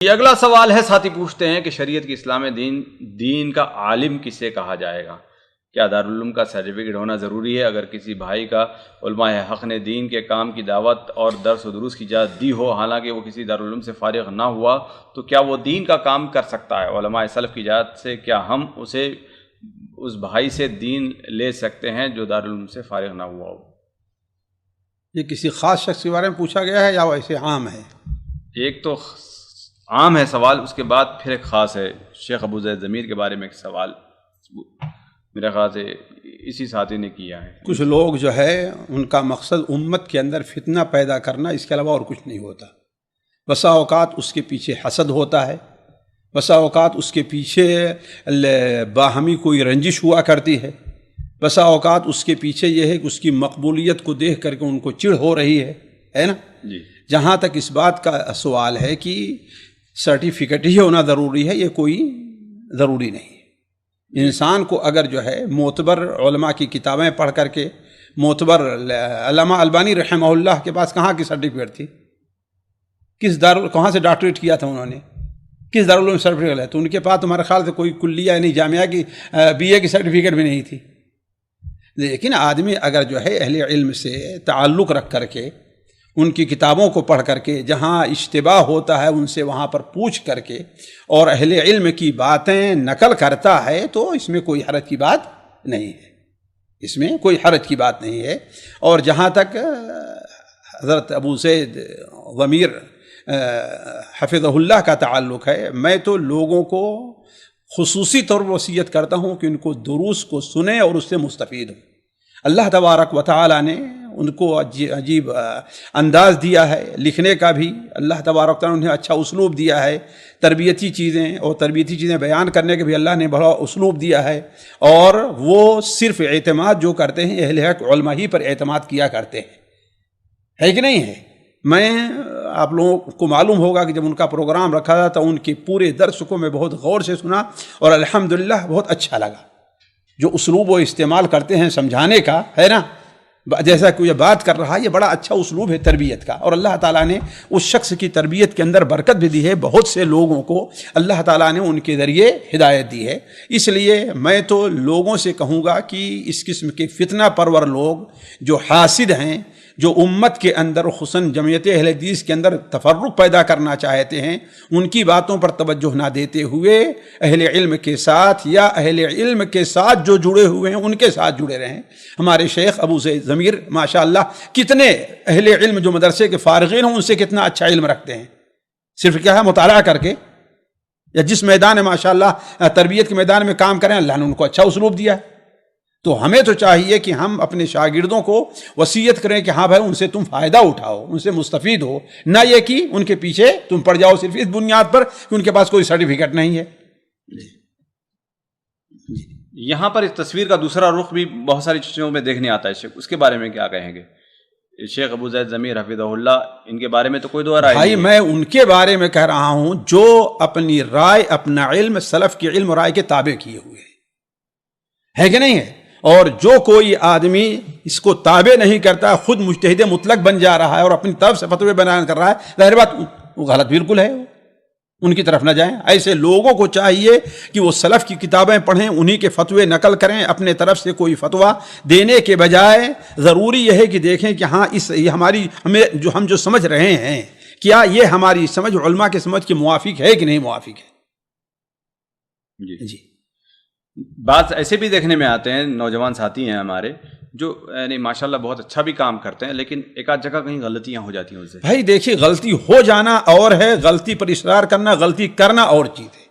یہ اگلا سوال ہے، ساتھی پوچھتے ہیں کہ شریعت کی اسلام دین کا عالم کسے کہا جائے گا؟ کیا دارالعلوم کا سرٹیفکیٹ ہونا ضروری ہے؟ اگر کسی بھائی کا علماء حق نے دین کے کام کی دعوت اور درس و دروس کی اجازت دی ہو، حالانکہ وہ کسی دارالعلوم سے فارغ نہ ہوا، تو کیا وہ دین کا کام کر سکتا ہے؟ علماء سلف کی اجازت سے کیا ہم اس بھائی سے دین لے سکتے ہیں جو دارالعلوم سے فارغ نہ ہوا ہو؟ یہ کسی خاص شخص کے بارے میں پوچھا گیا ہے یا ویسے عام ہے؟ ایک تو عام ہے سوال، اس کے بعد پھر ایک خاص ہے۔ شیخ ابو زید ضمیر کے بارے میں ایک سوال میرے خیال سے اسی ساتھی نے کیا ہے۔ کچھ لوگ جو ہے ان کا مقصد امت کے اندر فتنہ پیدا کرنا، اس کے علاوہ اور کچھ نہیں ہوتا۔ بسا اوقات اس کے پیچھے حسد ہوتا ہے، بسا اوقات اس کے پیچھے باہمی کوئی رنجش ہوا کرتی ہے، بسا اوقات اس کے پیچھے یہ ہے کہ اس کی مقبولیت کو دیکھ کر کے ان کو چڑ ہو رہی ہے نا جی۔ جہاں تک اس بات کا سوال ہے کہ سرٹیفکیٹ ہی ہونا ضروری ہے، یہ کوئی ضروری نہیں ہے۔ انسان کو اگر جو ہے معتبر علماء کی کتابیں پڑھ کر کے، معتبر علامہ البانی رحمہ اللہ کے پاس کہاں کی سرٹیفکیٹ تھی؟ کہاں سے ڈاکٹریٹ کیا تھا انہوں نے؟ کس دارالعلوم سرٹیفکیٹ ہے؟ تو ان کے پاس تمہارے خیال سے کوئی کلیہ یعنی جامعہ کی بی اے کی سرٹیفکیٹ بھی نہیں تھی۔ لیکن آدمی اگر جو ہے اہل علم سے تعلق رکھ کر کے، ان کی کتابوں کو پڑھ کر کے، جہاں اشتباہ ہوتا ہے ان سے وہاں پر پوچھ کر کے اور اہل علم کی باتیں نقل کرتا ہے، تو اس میں کوئی حرج کی بات نہیں ہے، اس میں کوئی حرج کی بات نہیں ہے۔ اور جہاں تک حضرت ابو زید ضمیر حفظہ اللہ کا تعلق ہے، میں تو لوگوں کو خصوصی طور پر وصیت کرتا ہوں کہ ان کو دروس کو سنیں اور اس سے مستفید ہوں۔ اللہ تبارک و تعالی نے ان کو عجیب انداز دیا ہے لکھنے کا بھی، اللہ تبارک و تعالی نے انہیں اچھا اسلوب دیا ہے، تربیتی چیزیں بیان کرنے کے بھی اللہ نے بڑا اسلوب دیا ہے، اور وہ صرف اعتماد جو کرتے ہیں اہل حق علماء ہی پر اعتماد کیا کرتے ہیں، ہے کہ نہیں ہے؟ میں آپ لوگوں کو معلوم ہوگا کہ جب ان کا پروگرام رکھا تھا تو ان کے پورے درس کو میں بہت غور سے سنا اور الحمدللہ بہت اچھا لگا۔ جو اسلوب وہ استعمال کرتے ہیں سمجھانے کا، ہے نا، جیسا کہ یہ بات کر رہا ہے، یہ بڑا اچھا اسلوب ہے تربیت کا، اور اللہ تعالیٰ نے اس شخص کی تربیت کے اندر برکت بھی دی ہے۔ بہت سے لوگوں کو اللہ تعالیٰ نے ان کے ذریعے ہدایت دی ہے۔ اس لیے میں تو لوگوں سے کہوں گا کہ اس قسم کے فتنہ پرور لوگ جو حاسد ہیں، جو امت کے اندر خصوصاً جمعیت اہل حدیث کے اندر تفرق پیدا کرنا چاہتے ہیں، ان کی باتوں پر توجہ نہ دیتے ہوئے اہل علم کے ساتھ یا اہل علم کے ساتھ جو جڑے ہوئے ہیں ان کے ساتھ جڑے رہیں۔ ہمارے شیخ ابو زید ضمیر ماشاءاللہ کتنے اہل علم جو مدرسے کے فارغین ہیں ان سے کتنا اچھا علم رکھتے ہیں، صرف کیا ہے مطالعہ کر کے، یا جس میدان میں ماشاءاللہ تربیت کے میدان میں کام کریں، اللہ نے ان کو اچھا اسلوب دیا ہے۔ تو ہمیں تو چاہیے کہ ہم اپنے شاگردوں کو وصیت کریں کہ ہاں بھائی ان سے تم فائدہ اٹھاؤ، ان سے مستفید ہو، نہ یہ کہ ان کے پیچھے تم پڑ جاؤ صرف اس بنیاد پر کہ ان کے پاس کوئی سرٹیفکیٹ نہیں ہے۔ یہاں پر اس تصویر کا دوسرا رخ بھی بہت ساری چیزوں میں دیکھنے آتا ہے، اس کے بارے میں کیا کہیں گے؟ شیخ ابو زید ضمیر حفظہ اللہ، ان کے بارے میں تو کوئی دو رائے بھائی میں ان کے بارے میں کہہ رہا ہوں جو اپنی رائے، اپنا علم سلف کی علم رائے کے تابع کیے ہوئے ہے کہ نہیں ہے؟ اور جو کوئی آدمی اس کو تابع نہیں کرتا، خود مجتہد مطلق بن جا رہا ہے اور اپنی طرف سے فتوے بیان کر رہا ہے، ظاہر بات وہ غلط بالکل ہے، ان کی طرف نہ جائیں۔ ایسے لوگوں کو چاہیے کہ وہ سلف کی کتابیں پڑھیں، انہی کے فتوے نقل کریں، اپنے طرف سے کوئی فتویٰ دینے کے بجائے ضروری یہ ہے کہ دیکھیں کہ ہاں یہ ہم جو سمجھ رہے ہیں، کیا یہ ہماری سمجھ علماء کے سمجھ کے موافق ہے کہ نہیں موافق ہے؟ جی بعض ایسے بھی دیکھنے میں آتے ہیں، نوجوان ساتھی ہیں ہمارے جو یعنی ماشاءاللہ بہت اچھا بھی کام کرتے ہیں، لیکن ایک آدھ جگہ کہیں غلطیاں ہو جاتی ہیں ان سے۔ بھائی دیکھیے، غلطی ہو جانا اور ہے، غلطی پر اصرار کرنا، غلطی کرنا اور چیز ہے۔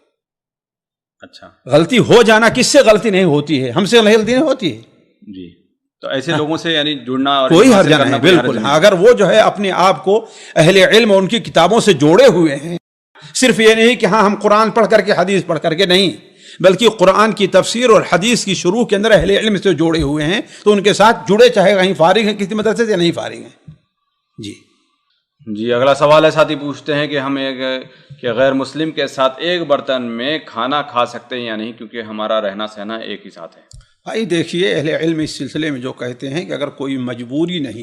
اچھا، غلطی ہو جانا، کس سے غلطی نہیں ہوتی ہے؟ ہم سے غلطی نہیں ہوتی ہے جی۔ تو ایسے لوگوں سے یعنی جڑنا اور کوئی حرج نہیں، بالکل۔ اگر وہ جو ہے اپنے آپ کو اہل علم اور ان کی کتابوں سے جوڑے ہوئے ہیں، صرف یہ نہیں کہ ہاں ہم قرآن پڑھ کر کے حدیث پڑھ کر کے، نہیں، بلکہ قرآن کی تفسیر اور حدیث کی شروع کے اندر اہل علم سے جوڑے ہوئے ہیں، تو ان کے ساتھ جڑے، چاہے کہیں فارغ ہیں کسی مدرسے سے یا نہیں فارغ ہیں۔ جی اگلا سوال ہے، ساتھی پوچھتے ہیں کہ ہم کہ غیر مسلم کے ساتھ ایک برتن میں کھانا کھا سکتے ہیں یا نہیں، کیونکہ ہمارا رہنا سہنا ایک ہی ساتھ ہے۔ بھائی دیکھیے، اہل علم اس سلسلے میں جو کہتے ہیں کہ اگر کوئی مجبوری نہیں